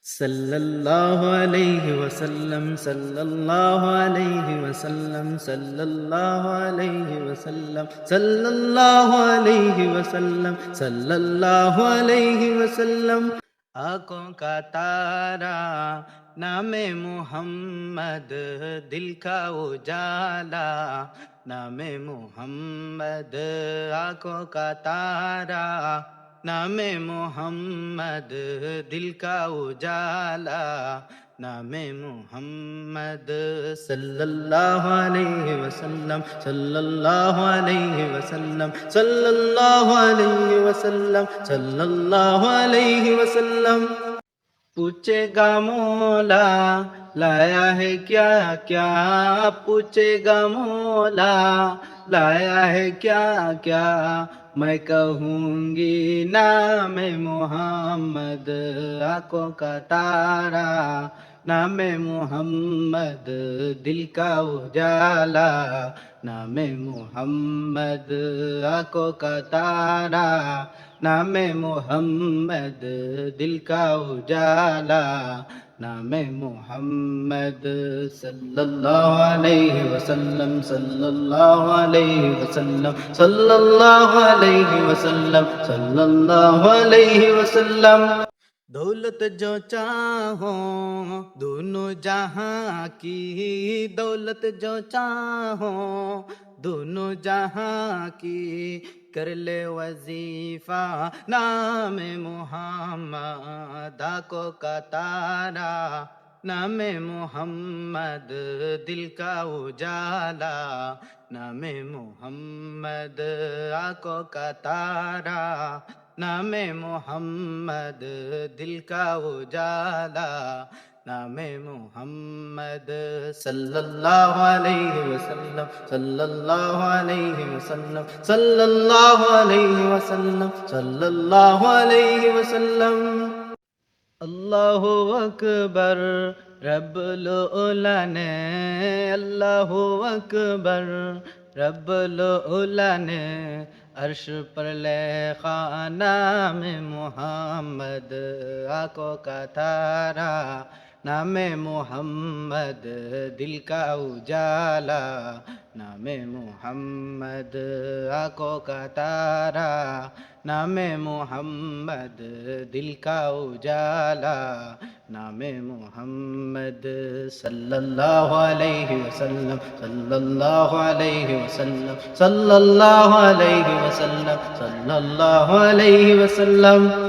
सल्लल्लाहु अलैहि वसल्लम सल्लल्लाहु अलैहि वसल्लम सल्लल्लाहु अलैहि वसल्लम सल्लल्लाहु अलैहि वसल्लम सल्लल्लाहु अलैहि वसल्लम। आँखों का तारा नामे मोहम्मद, दिल का उजाला नामे मोहम्मद। आँखों का तारा नामे मोहम्मद, दिल का उजाला नामे मोहम्मद। सल्लल्लाहु अलैहि वसल्लम सल्लल्लाहु अलैहि वसल्लम सल्लल्लाहु अलैहि वसल्लम सल्लल्लाहु अलैहि वसल्लम। पूछेगा मौला लाया है क्या क्या, पूछेगा मौला लाया है क्या क्या, मैं कहूँगी नाम मोहम्मद। आँखों का तारा नाम मोहम्मद, दिल का उजाला नाम मोहम्मद। आँखों का तारा नाम मोहम्मद, दिल का उजाला नाम मोहम्मद। सल्लल्लाहु अलैहि वसल्लम सल्लल्लाहु अलैहि वसल्लम सल्लल्लाहु अलैहि वसल्लम सल्लल्लाहु अलैहि वसल्लम। दौलत जो चाहो दोनों जहां की, दौलत जो चाहो दोनों जहां की, कर ले वजीफा नाम मोहम्मद। आँखों का तारा नाम मोहम्मद, दिल का उजाला नाम मोहम्मद। आँखों का तारा नाम मोहम्मद, दिल का उजाला नाम मोहम्मद। सल्लल्लाहु अलैहि वसल्लम सल्लल्लाहु अलैहि वसल्लम सल्लल्लाहु अलैहि वसल्लम सल्लल्लाहु अलैहि वसल्लम। अल्लाहु अकबर रब्बुल उला ने, अल्लाहु अकबर रब्बुल उला ने, अर्श पर लेखा नाम मोहम्मद। आँखों का तारा नाम मोहम्मद, दिल का उजाला नाम मोहम्मद। आँखों का तारा नाम मोहम्मद, दिल का उजाला नाम मोहम्मद। सल्लल्लाहु अलैहि वसल्लम सल्लल्लाहु अलैहि वसल्लम सल्लल्लाहु अलैहि वसल्लम सल्लल्लाहु अलैहि वसल्लम।